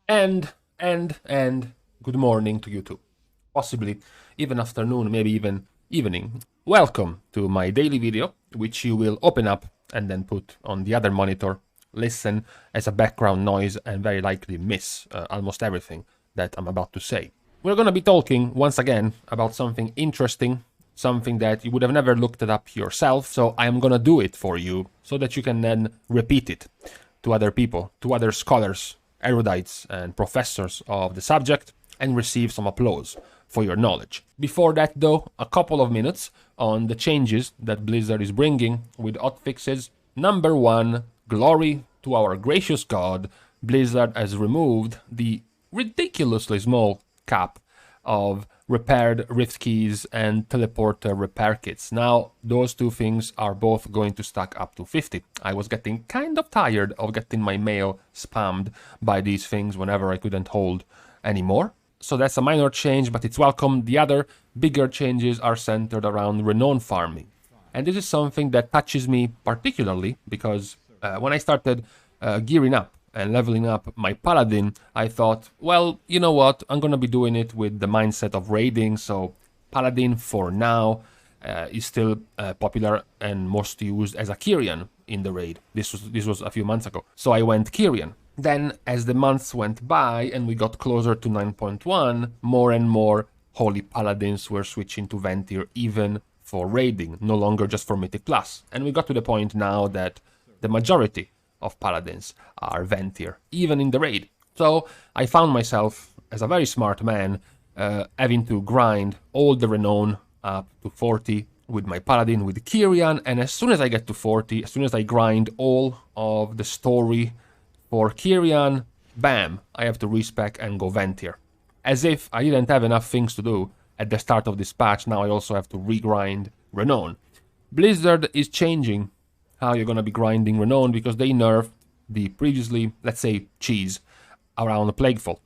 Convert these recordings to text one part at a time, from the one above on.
And good morning to you too. Possibly even afternoon, maybe even evening. Welcome to my daily video, which you will open up and then put on the other monitor, listen as a background noise, and very likely miss almost everything that I'm about to say. We're gonna be talking once again about something interesting, something that you would have never looked it up yourself, so I'm gonna do it for you so that you can then repeat it to other people, to other scholars, erudites, and professors of the subject, and receive some applause for your knowledge. Before that, though, a couple of minutes on the changes that Blizzard is bringing with hotfixes. Number one, glory to our gracious God, Blizzard has removed the ridiculously small cap of repaired rift keys and teleporter repair kits. Now, those two things are both going to stack up to 50. I was getting kind of tired of getting my mail spammed by these things whenever I couldn't hold anymore. So that's a minor change, but it's welcome. The other bigger changes are centered around Renown Farming. And this is something that touches me particularly because when I started gearing up and leveling up my paladin, I thought, well, you know what, I'm gonna be doing it with the mindset of raiding, so paladin for now is still popular and most used as a Kyrian in the raid. This was a few months ago, so I went Kyrian. Then, as the months went by and we got closer to 9.1, more and more holy paladins were switching to Ventir even for raiding, no longer just for Mythic Plus. And we got to the point now that the majority of paladins are Ventir, even in the raid. So I found myself, as a very smart man, having to grind all the renown up to 40 with my paladin, with Kyrian, and as soon as I get to 40, as soon as I grind all of the story for Kyrian, bam, I have to respec and go Ventir. As if I didn't have enough things to do at the start of this patch, now I also have to regrind Renown. Blizzard is changing how you're gonna be grinding Renown because they nerfed the previously, let's say, cheese around Plagueful.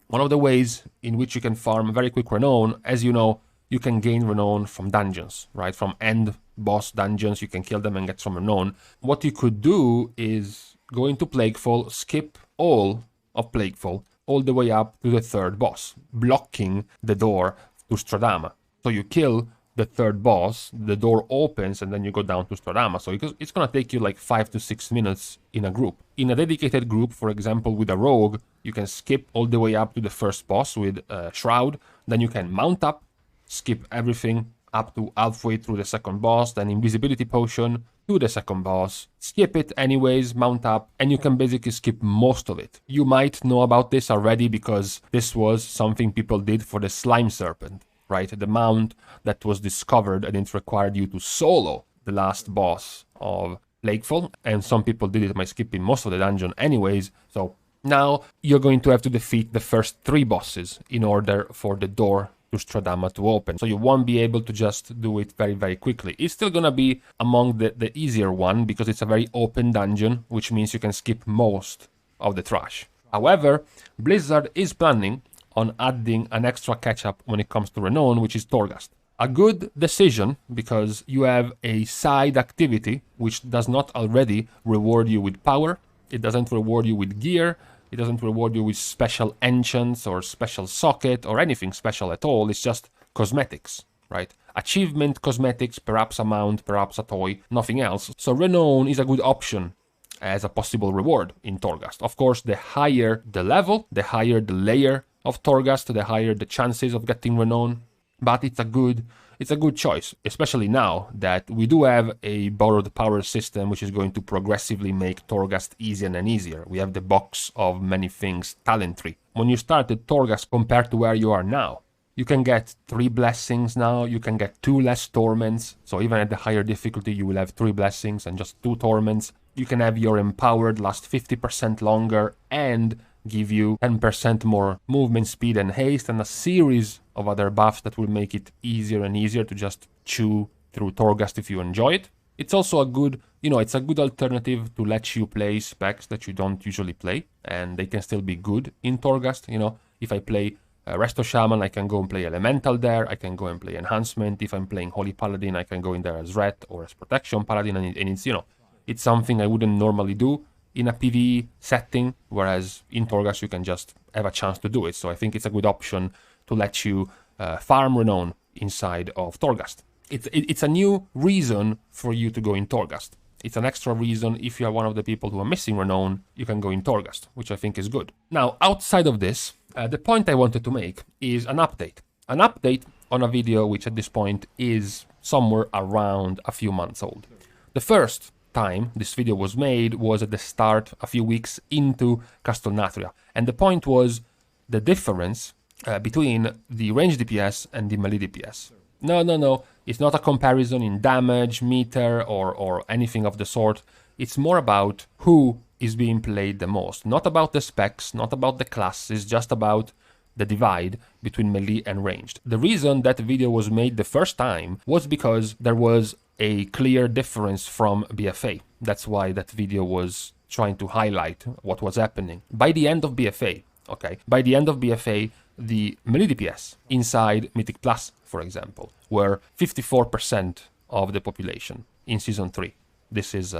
One of the ways in which you can farm very quick Renown, as you know, you can gain Renown from dungeons, right? From end boss dungeons, you can kill them and get some Renown. What you could do is go into Plagueful, skip all of Plagueful, all the way up to the third boss, blocking the door to Stradama. So you kill the third boss, the door opens, and then you go down to Stradama. So it's gonna take you like 5 to 6 minutes in a group. In a dedicated group, for example, with a rogue, you can skip all the way up to the first boss with Shroud, then you can mount up, skip everything up to halfway through the second boss, then invisibility potion to the second boss, skip it anyways, mount up, and you can basically skip most of it. You might know about this already because this was something people did for the Slime Serpent, right? The mount that was discovered and it required you to solo the last boss of Plagueful, and some people did it by skipping most of the dungeon anyways, so now you're going to have to defeat the first 3 bosses in order for the door to Stradama to open. So you won't be able to just do it very, very quickly. It's still gonna be among the easier one because it's a very open dungeon, which means you can skip most of the trash. However, Blizzard is planning on adding an extra catch-up when it comes to Renown, which is Torghast. A good decision because you have a side activity which does not already reward you with power, it doesn't reward you with gear, it doesn't reward you with special enchants or special socket or anything special at all. It's just cosmetics, right? Achievement cosmetics, perhaps a mount, perhaps a toy, nothing else. So Renown is a good option as a possible reward in Torghast. Of course, the higher the level, the higher the layer of Torghast, the higher the chances of getting Renown. But it's a good choice, especially now that we do have a borrowed power system which is going to progressively make Torghast easier and easier. We have the box of many things talent tree. When you started Torghast compared to where you are now, you can get 3 blessings now, you can get 2 less torments, so even at the higher difficulty you will have 3 blessings and just 2 torments. You can have your empowered last 50% longer and give you 10% more movement speed and haste, and a series of other buffs that will make it easier and easier to just chew through Torghast if you enjoy it. It's also a good, it's a good alternative to let you play specs that you don't usually play, and they can still be good in Torghast. If I play Resto Shaman, I can go and play Elemental there, I can go and play Enhancement. If I'm playing Holy Paladin, I can go in there as Ret or as Protection Paladin, and it's something I wouldn't normally do in a PvE setting, whereas in Torghast you can just have a chance to do it. So I think it's a good option to let you farm Renown inside of Torghast. It's a new reason for you to go in Torghast. It's an extra reason. If you are one of the people who are missing Renown, you can go in Torghast, which I think is good. Now, outside of this, the point I wanted to make is an update. An update on a video which at this point is somewhere around a few months old. The first time this video was made was at the start, a few weeks into Castelnatria. And the point was the difference between the Ranged DPS and the Melee DPS. No, it's not a comparison in damage, meter, or anything of the sort. It's more about who is being played the most. Not about the specs, not about the classes, just about the divide between melee and ranged. The reason that video was made the first time was because there was a clear difference from BFA. That's why that video was trying to highlight what was happening. By the end of BFA, the melee DPS inside Mythic Plus, for example, were 54% of the population in Season 3. This is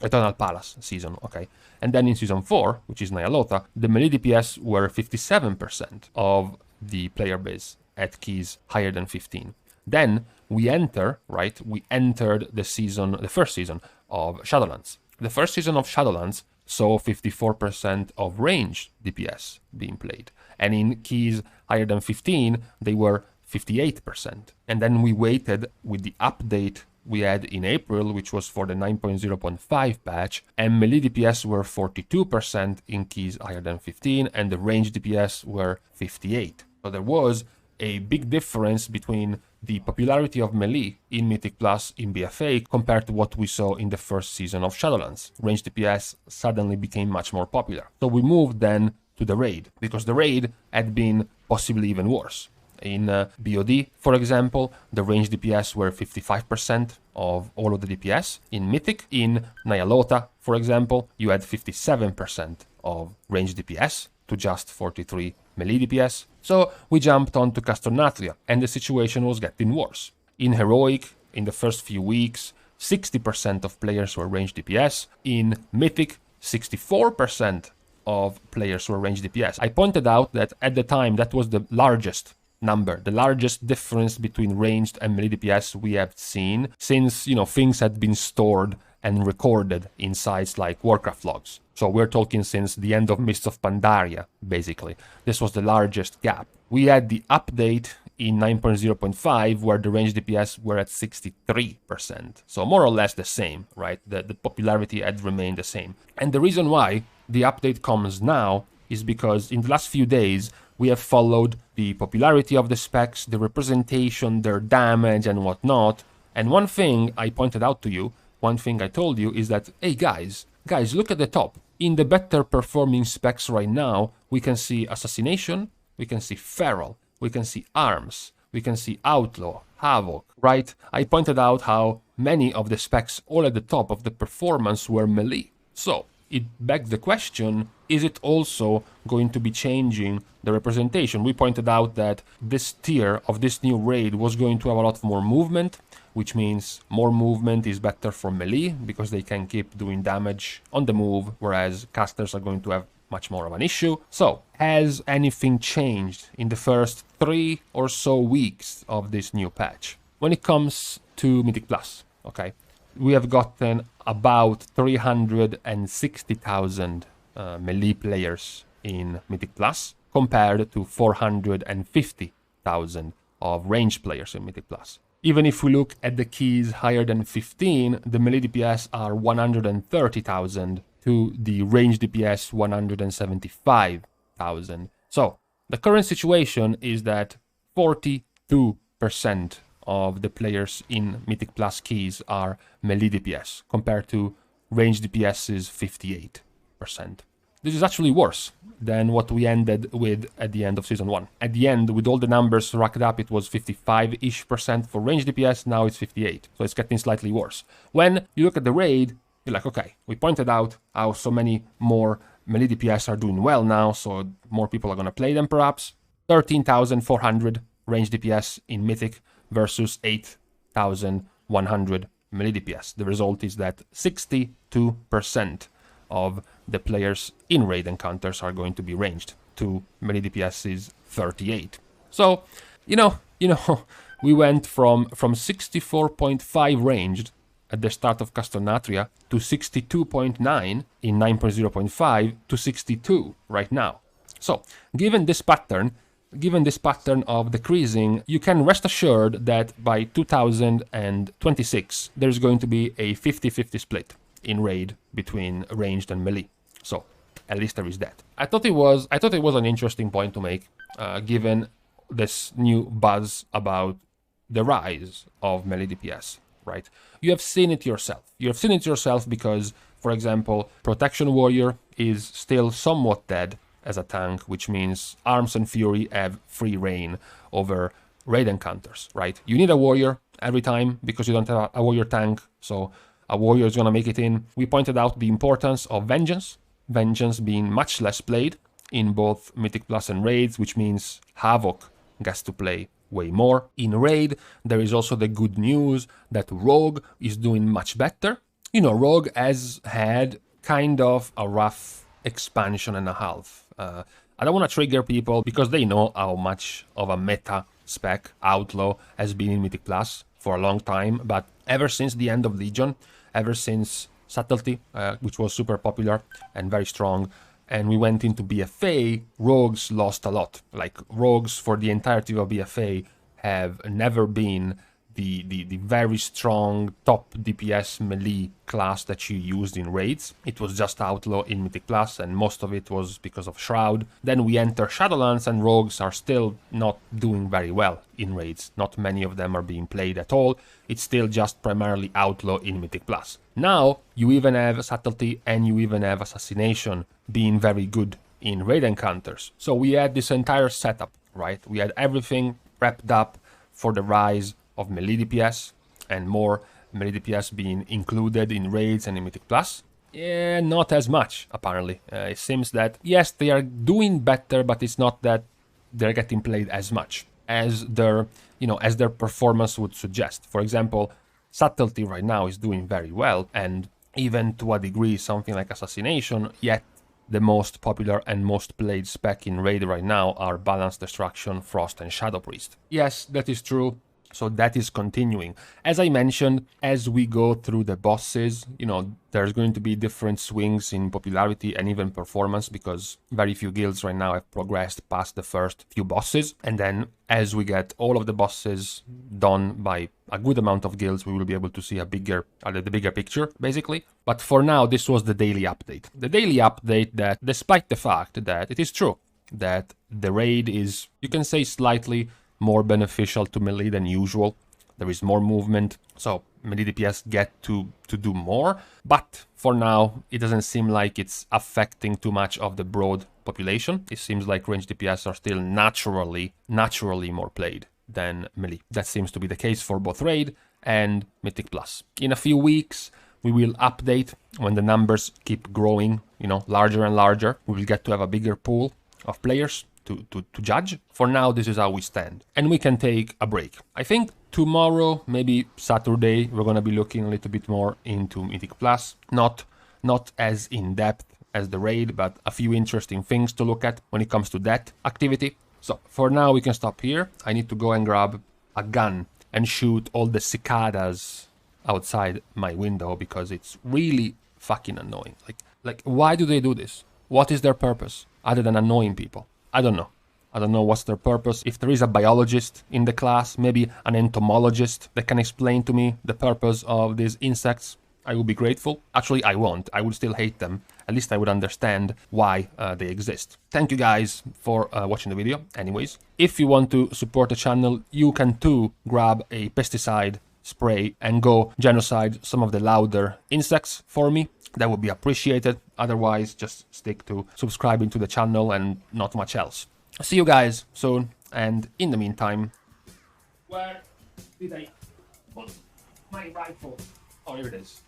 Eternal Palace season, okay? And then in Season 4, which is Nyalotha, the melee DPS were 57% of the player base at keys higher than 15. Then we entered the first season of Shadowlands. The first season of Shadowlands saw 54% of ranged DPS being played. And in keys higher than 15, they were 58%. And then we waited with the update we had in April, which was for the 9.0.5 patch, and melee DPS were 42% in keys higher than 15, and the ranged DPS were 58%. So there was a big difference between the popularity of melee in Mythic Plus in BFA compared to what we saw in the first season of Shadowlands. Ranged DPS suddenly became much more popular. So we moved then to the raid, because the raid had been possibly even worse. In BOD, for example, the ranged DPS were 55% of all of the DPS. In Mythic, in Nyalotha, for example, you had 57% of ranged DPS to just 43 melee DPS. So we jumped on to Castelnatria, and the situation was getting worse. In Heroic, in the first few weeks, 60% of players were ranged DPS. In Mythic, 64% of players were ranged DPS. I pointed out that at the time that was the largest number, the largest difference between ranged and melee DPS we have seen since, things had been stored and recorded in sites like Warcraft logs. So we're talking since the end of Mists of Pandaria, basically. This was the largest gap. We had the update in 9.0.5 where the ranged DPS were at 63%. So more or less the same, right? The popularity had remained the same. And the reason why the update comes now is because in the last few days, we have followed the popularity of the specs, the representation, their damage and whatnot. And one thing I pointed out to you, one thing I told you is that, hey guys, look at the top. In the better performing specs right now, we can see Assassination, we can see Feral, we can see Arms, we can see Outlaw, Havoc, right? I pointed out how many of the specs all at the top of the performance were melee. So it begs the question, is it also going to be changing the representation? We pointed out that this tier of this new raid was going to have a lot more movement, which means more movement is better for melee because they can keep doing damage on the move, whereas casters are going to have much more of an issue. So, has anything changed in the first 3 or so weeks of this new patch? When it comes to Mythic Plus, okay, we have gotten about 360,000 melee players in Mythic Plus compared to 450,000 of ranged players in Mythic Plus. Even if we look at the keys higher than 15, the melee DPS are 130,000 to the ranged DPS 175,000. So the current situation is that 42% of the players in Mythic Plus keys are melee DPS compared to ranged DPS's 58%. This is actually worse than what we ended with at the end of Season 1. At the end, with all the numbers racked up, it was 55-ish% for ranged DPS, now it's 58%. So it's getting slightly worse. When you look at the raid, you're like, okay, we pointed out how so many more melee DPS are doing well now, so more people are going to play them perhaps. 13,400 ranged DPS in Mythic versus 8,100 melee DPS. The result is that 62% of the players in raid encounters are going to be ranged. To Melee DPS is 38. So, you know, we went from 64.5 ranged at the start of Castornatria to 62.9 in 9.0.5 to 62 right now. So, given this pattern of decreasing, you can rest assured that by 2026 there's going to be a 50-50 split in raid between ranged and melee. So, at least there is that. I thought it was an interesting point to make, given this new buzz about the rise of melee DPS, right? You have seen it yourself. You have seen it yourself because, for example, Protection Warrior is still somewhat dead as a tank, which means Arms and Fury have free reign over raid encounters, right? You need a warrior every time because you don't have a warrior tank, so a warrior is gonna make it in. We pointed out the importance of Vengeance being much less played in both Mythic Plus and Raids, which means Havoc gets to play way more. In Raid, there is also the good news that Rogue is doing much better. You know, Rogue has had kind of a rough expansion and a half. I don't want to trigger people because they know how much of a meta spec Outlaw has been in Mythic Plus for a long time, but ever since the end of Legion, ever since Subtlety, which was super popular and very strong, and we went into BFA, Rogues lost a lot. Like, Rogues for the entirety of BFA have never been the very strong top DPS melee class that you used in Raids. It was just Outlaw in Mythic Plus, and most of it was because of Shroud. Then we enter Shadowlands, and Rogues are still not doing very well in Raids. Not many of them are being played at all. It's still just primarily Outlaw in Mythic Plus. Now, you even have Subtlety and you even have Assassination being very good in Raid encounters. So we had this entire setup, right? We had everything prepped up for the rise of Melee DPS, and more Melee DPS being included in Raids and in Mythic Plus. Yeah, not as much, apparently. It seems that, yes, they are doing better, but it's not that they're getting played as much as their performance would suggest. For example, Subtlety right now is doing very well, and even to a degree something like Assassination, yet the most popular and most played spec in Raid right now are Balance Destruction, Frost, and Shadow Priest. Yes, that is true. So that is continuing. As I mentioned, as we go through the bosses, there's going to be different swings in popularity and even performance, because very few guilds right now have progressed past the first few bosses. And then as we get all of the bosses done by a good amount of guilds, we will be able to see the bigger picture, basically. But for now, this was the daily update. The daily update that, despite the fact that it is true that the raid is, you can say, slightly more beneficial to melee than usual. There is more movement, so melee DPS get to do more. But for now, it doesn't seem like it's affecting too much of the broad population. It seems like ranged DPS are still naturally more played than melee. That seems to be the case for both Raid and Mythic Plus. In a few weeks, we will update when the numbers keep growing, larger and larger. We will get to have a bigger pool of players to judge. For now, this is how we stand, and we can take a break. I think tomorrow, maybe Saturday, we're gonna be looking a little bit more into Mythic Plus. Not as in depth as the Raid, but a few interesting things to look at when it comes to that activity. So for now, we can stop here. I need to go and grab a gun and shoot all the cicadas outside my window because it's really fucking annoying. Like why do they do this? What is their purpose other than annoying people? I don't know. I don't know what's their purpose. If there is a biologist in the class, maybe an entomologist that can explain to me the purpose of these insects, I would be grateful. Actually, I won't. I would still hate them. At least I would understand why they exist. Thank you guys for watching the video. Anyways, if you want to support the channel, you can too grab a pesticide spray and go genocide some of the louder insects for me. That would be appreciated. Otherwise, just stick to subscribing to the channel and not much else. See you guys soon, and in the meantime, where did I put my rifle? Oh, here it is.